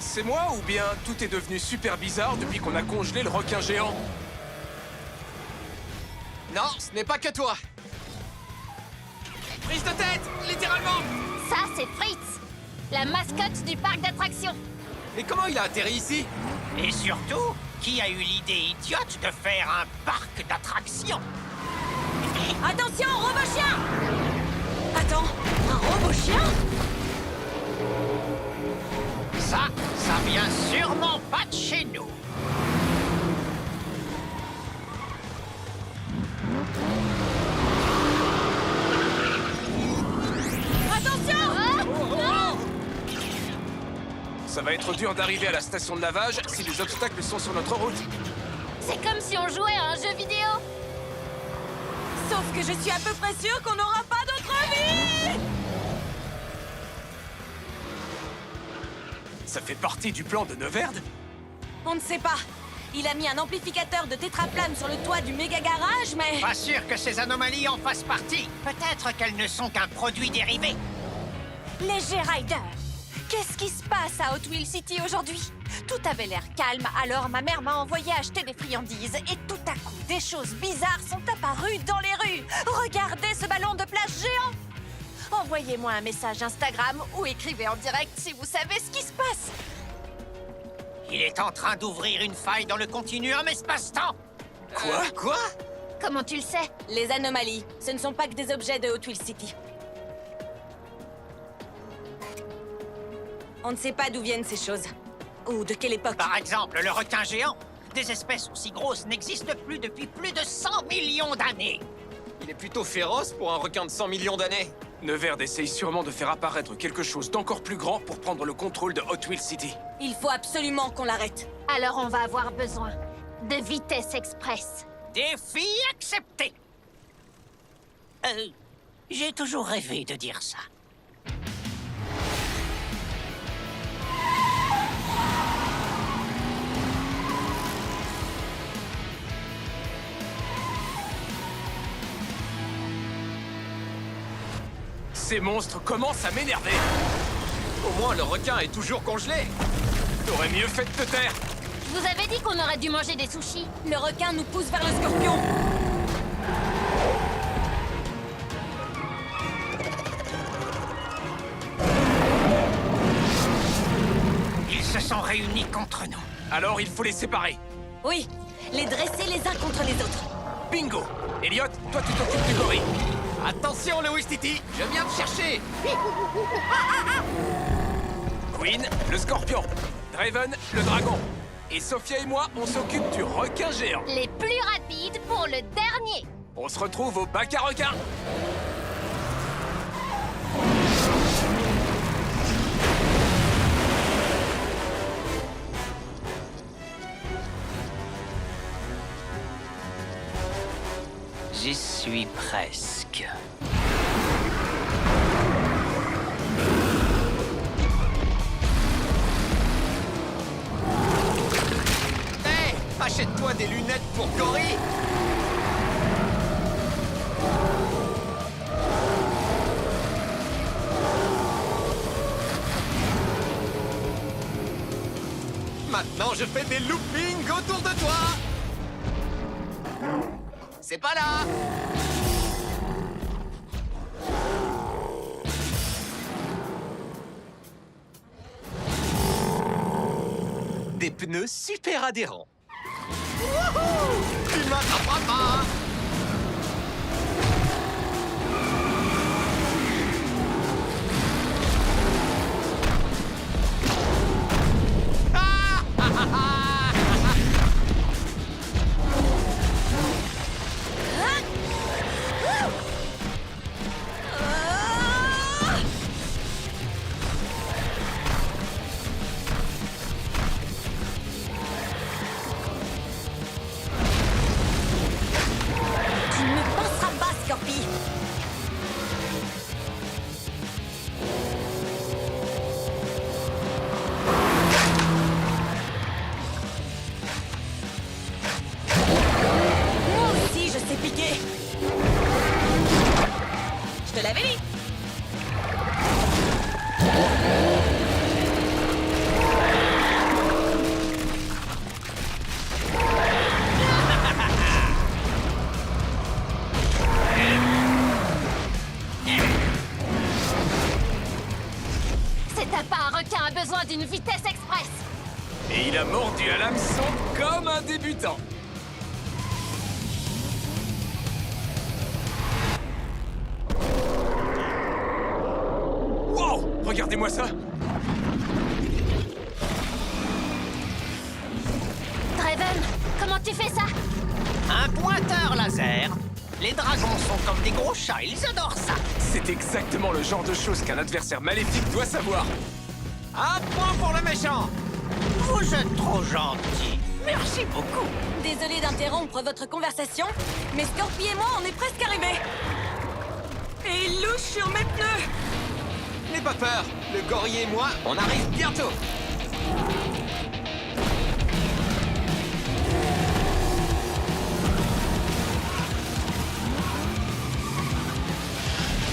C'est moi ou bien tout est devenu super bizarre depuis qu'on a congelé le requin géant? Non, ce n'est pas que toi. Prise de tête, littéralement. Ça, c'est Fritz, la mascotte du parc d'attractions. Mais comment il a atterri ici? Et surtout, qui a eu l'idée idiote de faire un parc d'attractions? Attention, robot-chien! Attends, un robot-chien? Ça vient sûrement pas de chez nous. Attention! Ça va être dur d'arriver à la station de lavage si les obstacles sont sur notre route. C'est comme si on jouait à un jeu vidéo. Sauf que je suis à peu près sûre qu'on n'aura pas d'autre vie! Ça fait partie du plan de Neuverde? On ne sait pas. Il a mis un amplificateur de tétraflamme sur le toit du méga garage, mais... Pas sûr que ces anomalies en fassent partie. Peut-être qu'elles ne sont qu'un produit dérivé. Les G-Riders! Qu'est-ce qui se passe à Hot Wheels City aujourd'hui? Tout avait l'air calme, alors ma mère m'a envoyé acheter des friandises et tout à coup, des choses bizarres sont apparues dans les rues. Regardez ce ballon de plage géant! Envoyez-moi un message Instagram ou écrivez en direct si vous savez ce qui se passe. Il est en train d'ouvrir une faille dans le continuum espace-temps. Quoi? Comment tu le sais? Les anomalies, ce ne sont pas que des objets de Hot Wheels City. On ne sait pas d'où viennent ces choses. Ou de quelle époque. Par exemple, le requin géant. Des espèces aussi grosses n'existent plus depuis plus de 100 millions d'années. Il est plutôt féroce pour un requin de 100 millions d'années. Neuverde essaye sûrement de faire apparaître quelque chose d'encore plus grand pour prendre le contrôle de Hot Wheels City. Il faut absolument qu'on l'arrête. Alors on va avoir besoin de vitesse express. Défi accepté. J'ai toujours rêvé de dire ça. Ces monstres commencent à m'énerver. Au moins, le requin est toujours congelé. T'aurais mieux fait de te taire. Je vous avais dit qu'on aurait dû manger des sushis. Le requin nous pousse vers le scorpion. Ils se sont réunis contre nous. Alors il faut les séparer. Oui, les dresser les uns contre les autres. Bingo! Elliot, toi tu t'occupes du gorille. Attention, Louis Titi, je viens te chercher. Queen, le scorpion. Draven, le dragon. Et Sophia et moi, on s'occupe du requin géant. Les plus rapides pour le dernier. On se retrouve au bac à requins. J'y suis presque. Hé, achète-toi des lunettes pour gorille. Maintenant, je fais des loopings autour de toi. C'est pas là. Des pneus super adhérents. Wouhou! Tu m'attraperas pas. Ah! Ah, ah, ah! t'as pas, un requin a besoin d'une vitesse express. Et il a mordu à l'hameçon comme un débutant. Wow! Regardez-moi ça! Draven, comment tu fais ça? Un pointeur laser. Les dragons sont comme des gros chats, ils adorent ça. C'est exactement le genre de choses qu'un adversaire maléfique doit savoir. Un point pour le méchant. Vous êtes trop gentil. Merci beaucoup. Désolé d'interrompre votre conversation, mais Scorpi et moi, on est presque arrivés. Et il louche sur mes pneus. N'aie pas peur. Le gorille et moi, on arrive bientôt.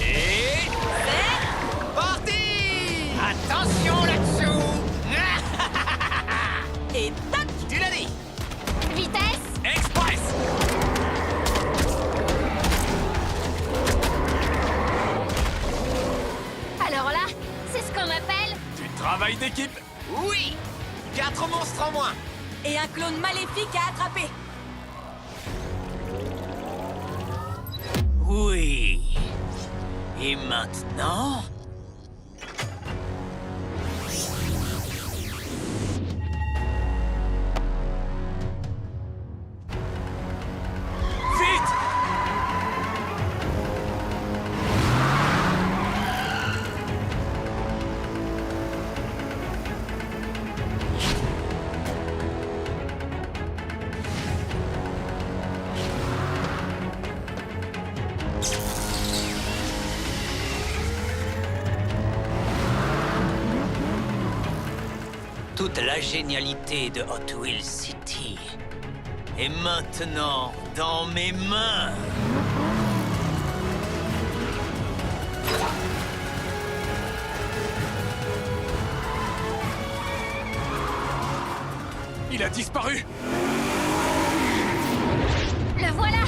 Et... Parti! Attention là-dessous. Et tac! Tu l'as dit. Vitesse? Express! Alors là, c'est ce qu'on appelle... Du travail d'équipe! Oui. 4 monstres en moins. Et un clone maléfique à attraper. Oui. Et maintenant? Vite! Toute la génialité de Hot Wheels City est maintenant dans mes mains. Il a disparu! Le voilà!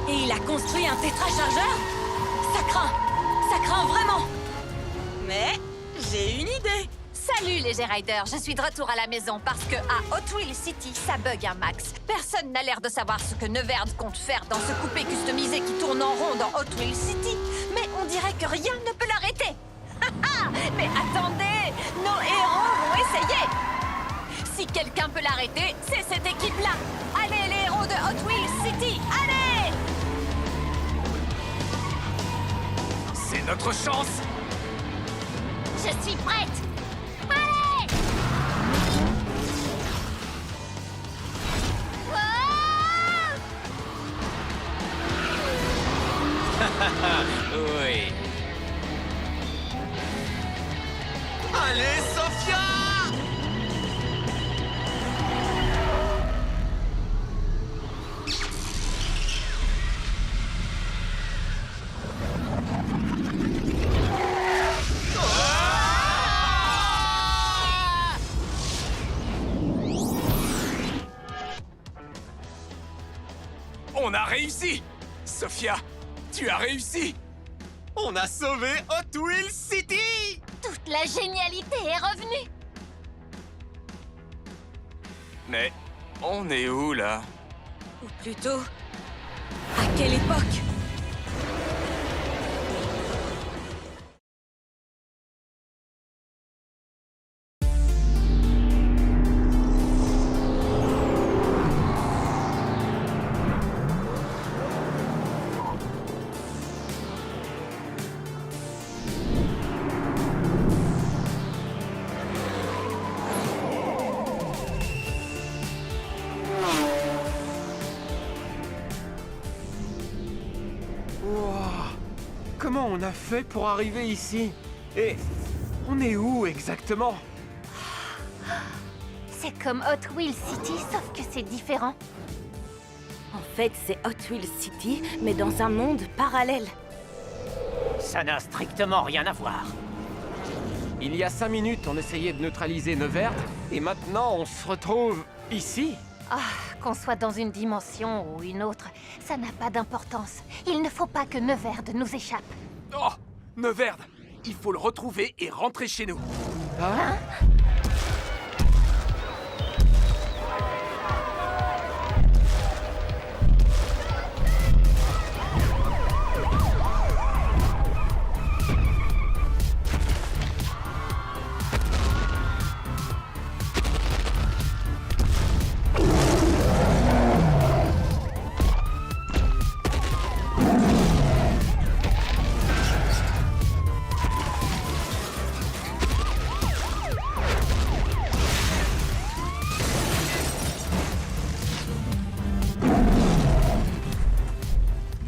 Et il a construit un tétrachargeur? Ça craint vraiment. Mais j'ai une idée. Salut les G-Riders, je suis de retour à la maison parce que à Hot Wheels City, ça bug un max. Personne n'a l'air de savoir ce que Neverd compte faire dans ce coupé customisé qui tourne en rond dans Hot Wheels City. Mais on dirait que rien ne peut l'arrêter. Mais attendez, nos héros vont essayer. Si quelqu'un peut l'arrêter, c'est cette équipe-là. Allez les héros de Hot Wheels City, allez! C'est notre chance! Je suis prête! Allez! Oh! Oui. Allez, Sophia! On a réussi! Sophia, tu as réussi! On a sauvé Hot Wheels City! Toute la génialité est revenue! Mais on est où là? Ou plutôt, à quelle époque? Comment on a fait pour arriver ici? Et on est où exactement? C'est comme Hot Wheels City, sauf que c'est différent. En fait, c'est Hot Wheels City, mais dans un monde parallèle. Ça n'a strictement rien à voir. Il y a 5 minutes, on essayait de neutraliser Neverd, et maintenant on se retrouve ici? Ah, qu'on soit dans une dimension ou une autre, ça n'a pas d'importance. Il ne faut pas que Neverd nous échappe. Oh! Neverd! il faut le retrouver et rentrer chez nous. Hein?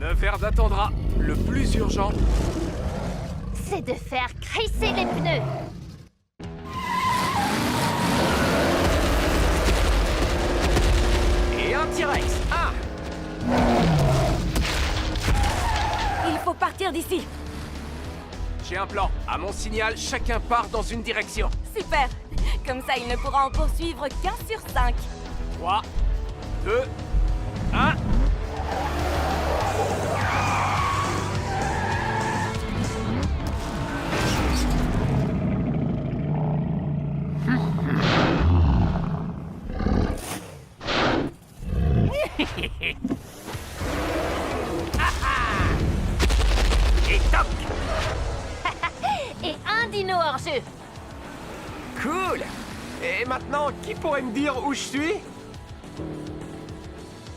Neverd attendra. Le plus urgent, C'est de faire crisser les pneus. Et un T-Rex. Ah! Il faut partir d'ici. j'ai un plan. À mon signal, chacun part dans une direction. Super. Comme ça, il ne pourra en poursuivre qu'un sur 5. 3, 2, 1. Et toc! Et un dino hors jeu. Cool! Et maintenant, qui pourrait me dire où je suis?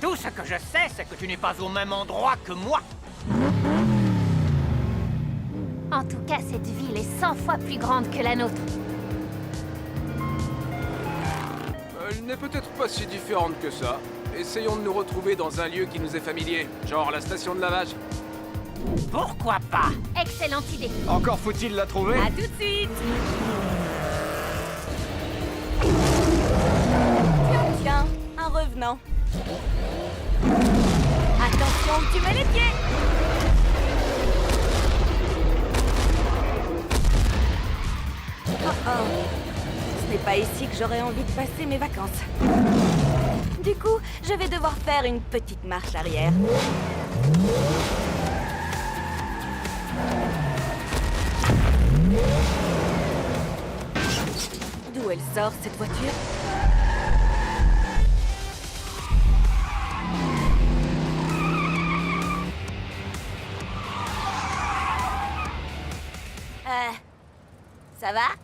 Tout ce que je sais, c'est que tu n'es pas au même endroit que moi. En tout cas, cette ville est 100 fois plus grande que la nôtre. Elle n'est peut-être pas si différente que ça. Essayons de nous retrouver dans un lieu qui nous est familier, genre la station de lavage. Pourquoi pas? Excellente idée. Encore faut-il la trouver? À tout de suite. Tiens, un revenant. Attention, tu mets les pieds. Oh oh. Ce n'est pas ici que j'aurais envie de passer mes vacances. Du coup, je vais devoir faire une petite marche arrière. D'où elle sort, cette voiture? Ça va?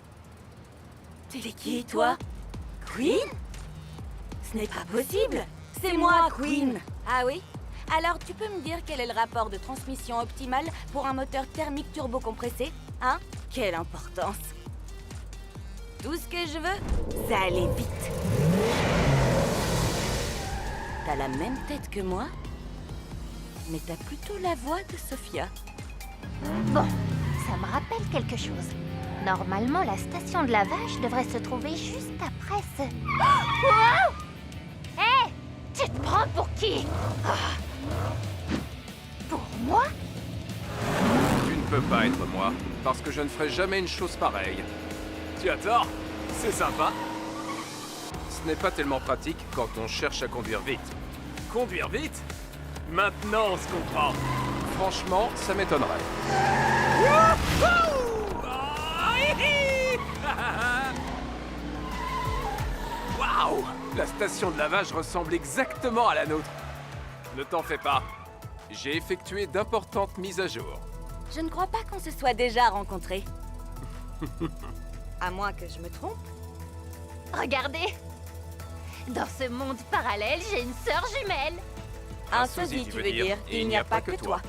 T'es qui, toi? Queen? Ce n'est pas possible! C'est moi, Queen! Ah oui? Alors, tu peux me dire quel est le rapport de transmission optimal pour un moteur thermique turbocompressé? Hein? Quelle importance! Tout ce que je veux, c'est aller vite. T'as la même tête que moi, mais t'as plutôt la voix de Sophia. Bon, ça me rappelle quelque chose. Normalement, la station de lavage devrait se trouver juste après ce... Wow! Hé! Tu te prends pour qui? Pour moi? Tu ne peux pas être moi, parce que je ne ferai jamais une chose pareille. Tu as tort, c'est sympa. Ce n'est pas tellement pratique quand on cherche à conduire vite. Conduire vite? Maintenant on se comprend. Franchement, ça m'étonnerait. Waouh! La station de lavage ressemble exactement à la nôtre. Ne t'en fais pas. J'ai effectué d'importantes mises à jour. Je ne crois pas qu'on se soit déjà rencontrés. À moins que je me trompe. Regardez! Dans ce monde parallèle, j'ai une sœur jumelle. Un sosie, tu veux dire. Il n'y a pas que toi.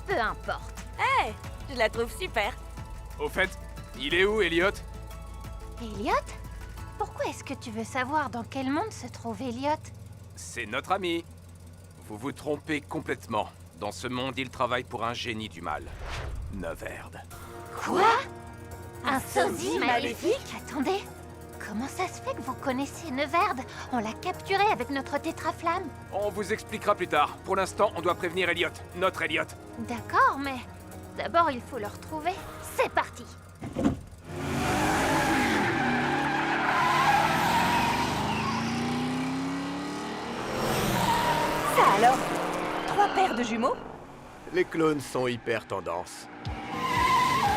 Peu importe. Hé, je la trouve super. Au fait, il est où, Elliot? Elliot? Pourquoi est-ce que tu veux savoir dans quel monde se trouve Elliot? C'est notre ami. Vous vous trompez complètement. Dans ce monde, il travaille pour un génie du mal. Neverd. Quoi? Un sosie maléfique? Attendez, comment ça se fait que vous connaissez Neverd? On l'a capturé avec notre tétraflamme. On vous expliquera plus tard. Pour l'instant, on doit prévenir Elliot. Notre Elliot. D'accord, mais d'abord il faut le retrouver. C'est parti! Ça alors? 3 paires de jumeaux? Les clones sont hyper tendance.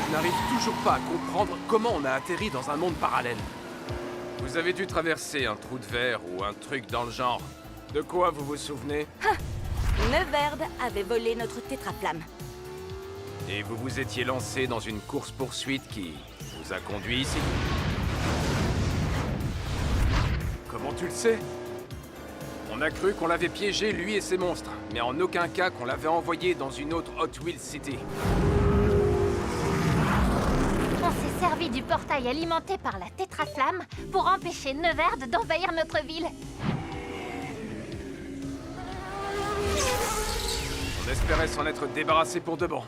Je n'arrive toujours pas à comprendre comment on a atterri dans un monde parallèle. Vous avez dû traverser un trou de verre ou un truc dans le genre. De quoi vous vous souvenez? Neverd avait volé notre tétraflamme. Et vous vous étiez lancé dans une course-poursuite qui vous a conduit ici. Comment tu le sais? On a cru qu'on l'avait piégé, lui et ses monstres, mais en aucun cas qu'on l'avait envoyé dans une autre Hot Wheels City. On s'est servi du portail alimenté par la tétraflamme pour empêcher Neverd d'envahir notre ville. On espérait s'en être débarrassé pour de bon.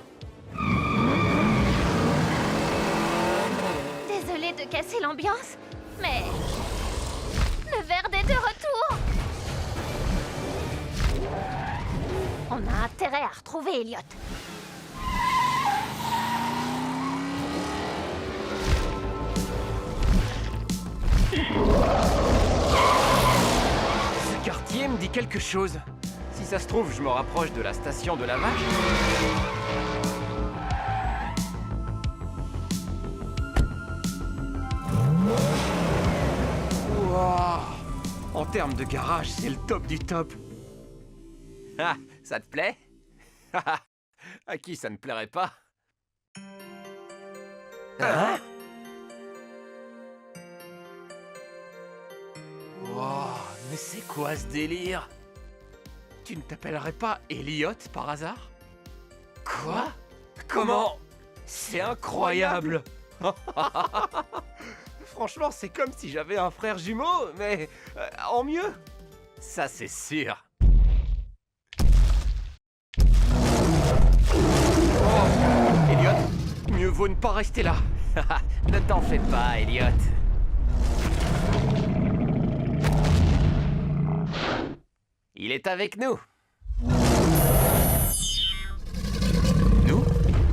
Désolée de casser l'ambiance, mais... Neverd est de retour! On a intérêt à retrouver Elliot. Ce quartier me dit quelque chose. Si ça se trouve, je me rapproche de la station de la vache. Wow. En termes de garage, c'est le top du top. Ah, ça te plaît? À qui ça ne plairait pas? Hein? Wow, mais c'est quoi ce délire? Tu ne t'appellerais pas Elliot par hasard? Quoi? Comment? C'est incroyable! Franchement, c'est comme si j'avais un frère jumeau, mais en mieux. Ça, c'est sûr. Oh, Elliot, mieux vaut ne pas rester là. Ne t'en fais pas, Elliot. Il est avec nous. Nous?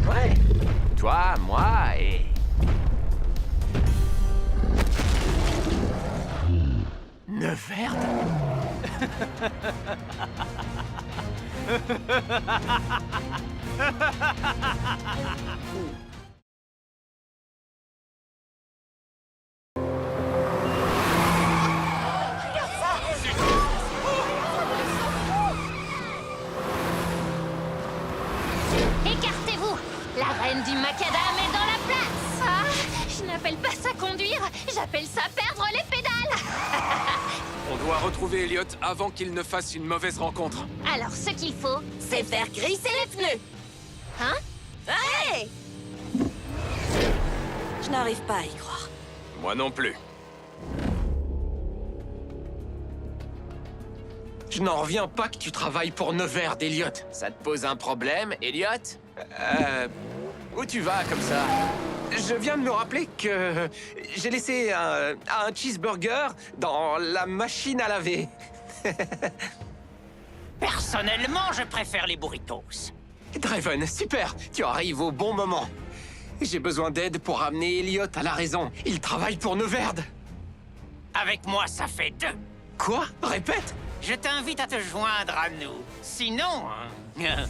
Ouais. Toi, moi et... Neverd? Écartez-vous! La reine du macadam est dans la place! Ah, je n'appelle pas ça conduire, j'appelle ça perdre les pédales! On doit retrouver Elliot avant qu'il ne fasse une mauvaise rencontre. Alors ce qu'il faut, C'est faire grisser les pneus. hein? Hey! Je n'arrive pas à y croire. Moi non plus. Je n'en reviens pas que tu travailles pour Neverd, Elliot. Ça te pose un problème, Elliot? Où tu vas comme ça? Je viens de me rappeler que j'ai laissé un cheeseburger dans la machine à laver. Personnellement, je préfère les burritos. Draven, super, tu arrives au bon moment. J'ai besoin d'aide pour ramener Elliot à la raison. Il travaille pour Neverd. Avec moi, ça fait 2. Quoi? Répète. Je t'invite à te joindre à nous. Sinon... hein,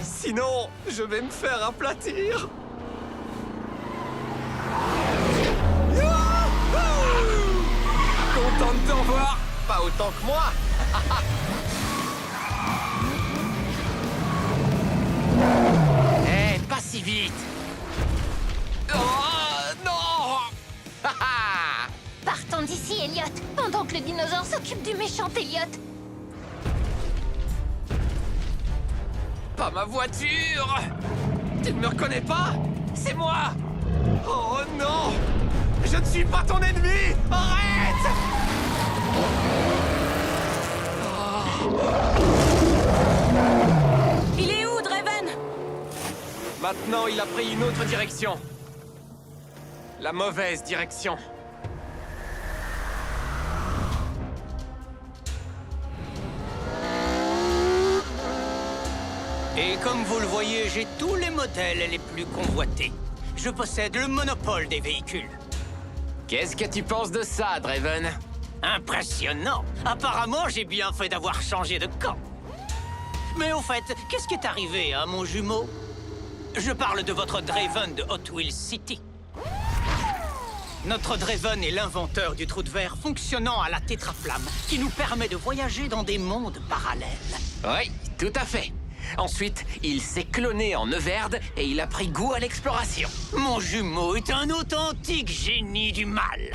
Sinon, je vais me faire aplatir. Content de t'en voir. Pas autant que moi. Eh, pas si vite. Oh, non. Partons d'ici, Elliot, pendant que le dinosaure s'occupe du méchant Elliot. Pas ma voiture. Tu ne me reconnais pas? C'est moi. Oh non. Je ne suis pas ton ennemi. Arrête. Il est où, Draven? Maintenant, il a pris une autre direction. La mauvaise direction. Et comme vous le voyez, j'ai tous les modèles les plus convoités. Je possède le monopole des véhicules. Qu'est-ce que tu penses de ça, Draven? Impressionnant. Apparemment, j'ai bien fait d'avoir changé de camp. Mais au fait, qu'est-ce qui est arrivé à mon jumeau? Je parle de votre Draven de Hot Wheels City. Notre Draven est l'inventeur du trou de verre fonctionnant à la tétraflamme, qui nous permet de voyager dans des mondes parallèles. Oui, tout à fait. Ensuite, il s'est cloné en Neverde et il a pris goût à l'exploration. Mon jumeau est un authentique génie du mal.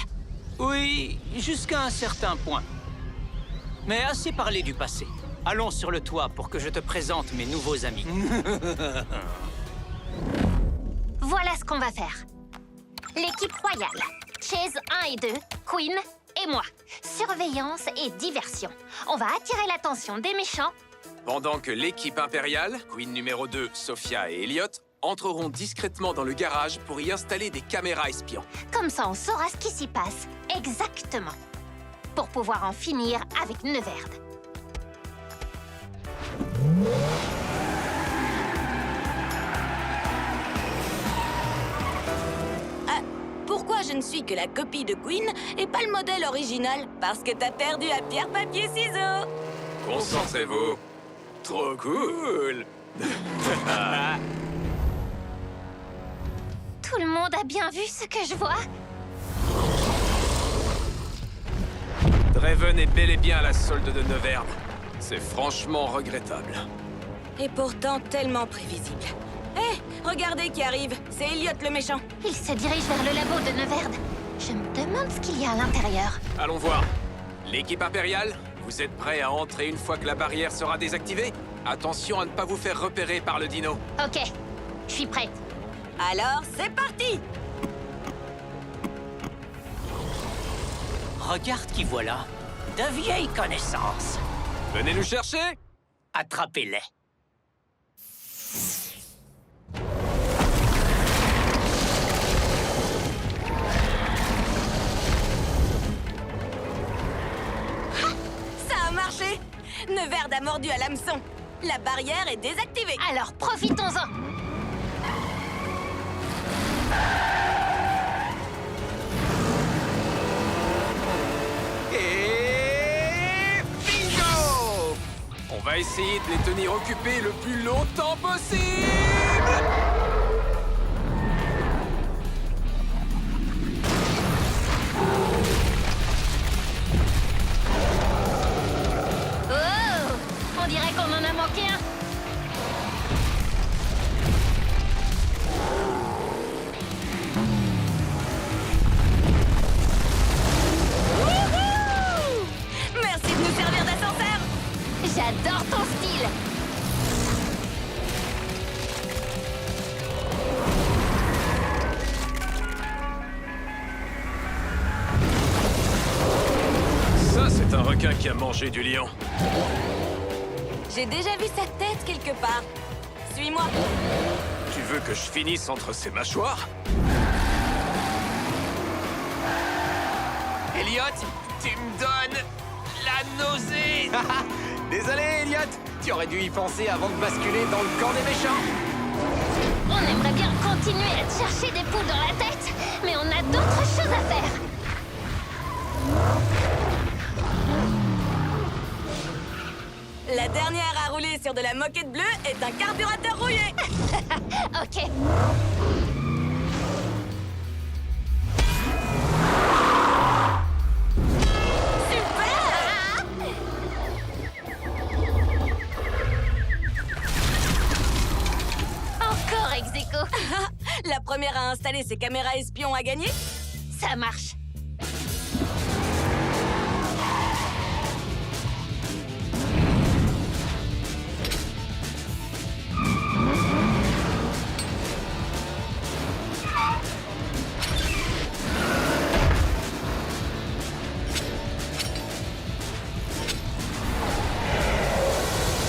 Oui, jusqu'à un certain point. Mais assez parlé du passé. Allons sur le toit pour que je te présente mes nouveaux amis. Voilà ce qu'on va faire. L'équipe royale. Chase 1 et 2, Queen et moi. Surveillance et diversion. On va attirer l'attention des méchants. Pendant que l'équipe impériale, Queen numéro 2, Sophia et Elliot, entreront discrètement dans le garage pour y installer des caméras espions. Comme ça, on saura ce qui s'y passe. Exactement. Pour pouvoir en finir avec Neverde. Pourquoi je ne suis que la copie de Queen et pas le modèle original? Parce que t'as perdu à pierre, papier, ciseaux. Concentrez-vous. Trop cool. Tout le monde a bien vu ce que je vois? Draven est bel et bien à la solde de Neverde. C'est franchement regrettable. Et pourtant tellement prévisible. Hé, regardez qui arrive. C'est Elliot le méchant. Il se dirige vers le labo de Neverde. Je me demande ce qu'il y a à l'intérieur. Allons voir. L'équipe impériale, vous êtes prêts à entrer une fois que la barrière sera désactivée? Attention à ne pas vous faire repérer par le dino. Ok, je suis prête. Alors, c'est parti. Regarde qui voilà. De vieilles connaissances. Venez nous chercher? Attrapez-les. Ça a marché. Neverde a mordu à l'hameçon. La barrière est désactivée. Alors, profitons-en. Et bingo! On va essayer de les tenir occupés le plus longtemps possible! Oh! On dirait qu'on en a manqué un. Wouhou! Merci de nous servir d'ascenseur. J'adore ton style. Ça, c'est un requin qui a mangé du lion. J'ai déjà vu sa tête quelque part. Suis-moi. Tu veux que je finisse entre ses mâchoires? Elliot, tu me donnes la nausée. Désolé, Elliot. Tu aurais dû y penser avant de basculer dans le camp des méchants. On aimerait bien continuer à te chercher des poules dans la tête, mais on a d'autres choses à faire. La dernière à rouler sur de la moquette bleue est un carburateur rouillé. Ok. Super! Encore ex aequo. La première à installer ses caméras espions a gagné. Ça marche.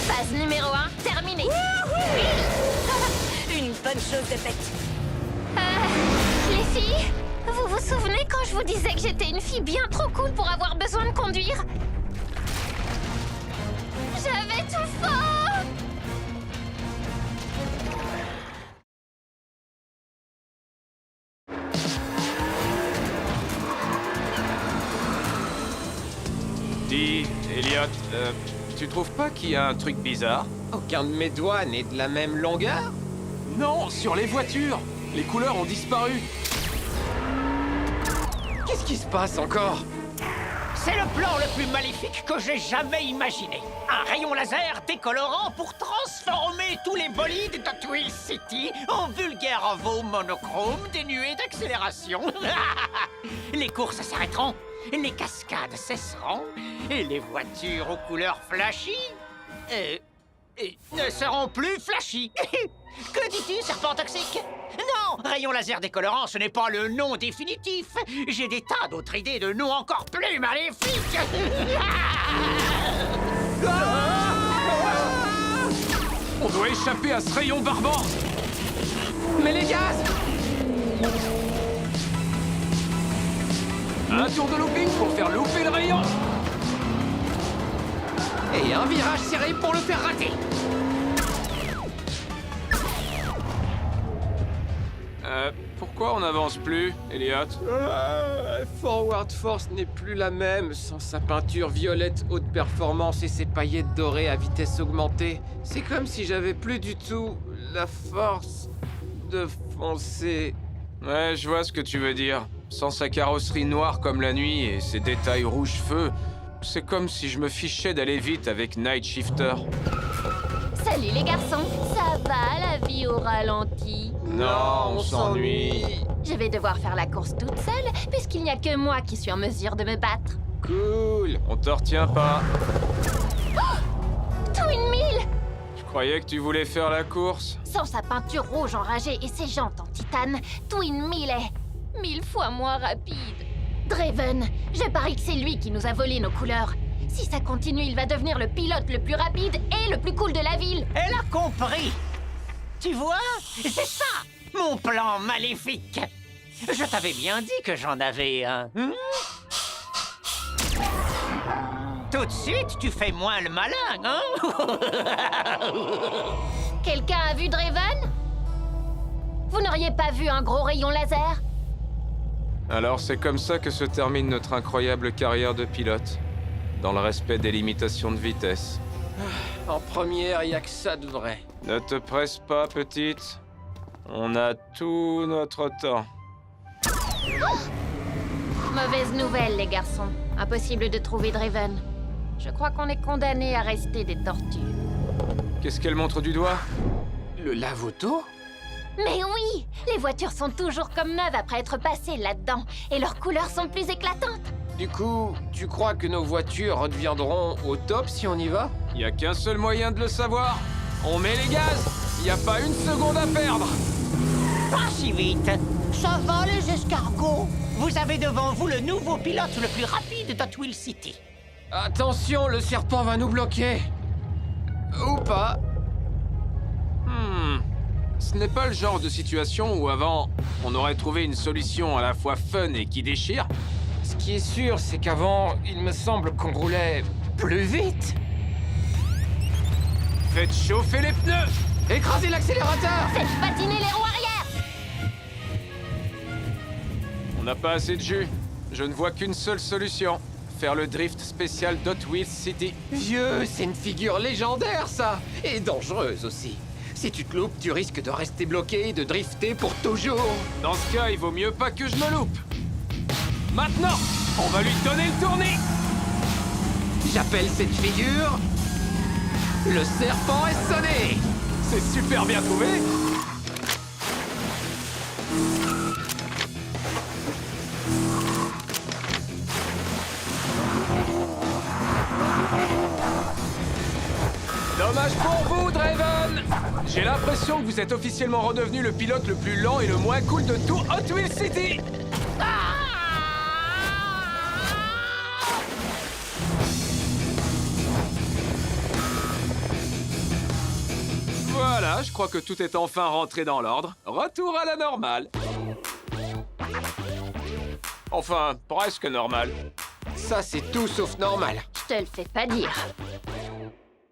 Phase numéro 1, terminée. Une bonne chose de faite. Les filles, vous vous souvenez quand je vous disais que j'étais une fille bien trop cool pour avoir besoin de conduire? J'avais tout faux! Elliot, tu trouves pas qu'il y a un truc bizarre? Aucun de mes doigts n'est de la même longueur. Non, sur les voitures! Les couleurs ont disparu! Qu'est-ce qui se passe encore? C'est le plan le plus maléfique que j'ai jamais imaginé. Un rayon laser décolorant pour transformer tous les bolides de Twill City en vulgaires veaux monochromes dénués d'accélération. Les courses s'arrêteront, les cascades cesseront, et les voitures aux couleurs flashy ne seront plus flashy. Que dis-tu, serpent toxique? Non, rayon laser décolorant, ce n'est pas le nom définitif. J'ai des tas d'autres idées de noms encore plus maléfiques. On doit échapper à ce rayon barbare! Mais les gaz! Un tour de looping pour faire louper le rayon! Et un virage serré pour le faire rater. Pourquoi on n'avance plus, Elliot? Forward Force n'est plus la même sans sa peinture violette haute performance et ses paillettes dorées à vitesse augmentée. C'est comme si j'avais plus du tout la force de foncer. Ouais, je vois ce que tu veux dire. Sans sa carrosserie noire comme la nuit et ses détails rouge-feu, c'est comme si je me fichais d'aller vite avec Night Shifter. Salut les garçons, ça va la vie au ralenti? Non, on s'ennuie. Je vais devoir faire la course toute seule, puisqu'il n'y a que moi qui suis en mesure de me battre. Cool. On te retient pas. Twin Mill! Je croyais que tu voulais faire la course. Sans sa peinture rouge enragée et ses jantes en titane, Twin Mill est 1000 fois moins rapide. Draven, je parie que c'est lui qui nous a volé nos couleurs. Si ça continue, il va devenir le pilote le plus rapide et le plus cool de la ville. Elle a compris. Tu vois, c'est ça, mon plan maléfique. Je t'avais bien dit que j'en avais un. Tout de suite, tu fais moins le malin, hein? Quelqu'un a vu Draven? Vous n'auriez pas vu un gros rayon laser? Alors c'est comme ça que se termine notre incroyable carrière de pilote. Dans le respect des limitations de vitesse. En première, y a que ça de vrai. Ne te presse pas, petite. On a tout notre temps. Mauvaise nouvelle, les garçons. Impossible de trouver Draven. Je crois qu'on est condamnés à rester des tortues. Qu'est-ce qu'elle montre du doigt? Le lave-auto? Mais oui! Les voitures sont toujours comme neuves après être passées là-dedans. Et leurs couleurs sont plus éclatantes. Du coup, tu crois que nos voitures redeviendront au top si on y va? Y a qu'un seul moyen de le savoir. On met les gaz. Y a pas une seconde à perdre. Pas si vite. Ça va, les escargots. Vous avez devant vous le nouveau pilote le plus rapide de Twill City. Attention, le serpent va nous bloquer. Ou pas. Ce n'est pas le genre de situation où avant, on aurait trouvé une solution à la fois fun et qui déchire. Ce qui est sûr, c'est qu'avant, il me semble qu'on roulait plus vite. Faites chauffer les pneus. Écrasez l'accélérateur! Faites patiner les roues arrière! On n'a pas assez de jus. Je ne vois qu'une seule solution. Faire le drift spécial d'Hot Wheels City. Vieux, c'est une figure légendaire, ça! Et dangereuse aussi. Si tu te loupes, tu risques de rester bloqué et de drifter pour toujours. Dans ce cas, il vaut mieux pas que je me loupe. Maintenant, on va lui donner le tournis. J'appelle cette figure... le serpent est sonné! C'est super bien trouvé. Dommage pour vous, Draven. J'ai l'impression que vous êtes officiellement redevenu le pilote le plus lent et le moins cool de tout Hot Wheels City. Voilà, je crois que tout est enfin rentré dans l'ordre. Retour à la normale. Enfin, presque normal. Ça, c'est tout sauf normal. Je te le fais pas dire.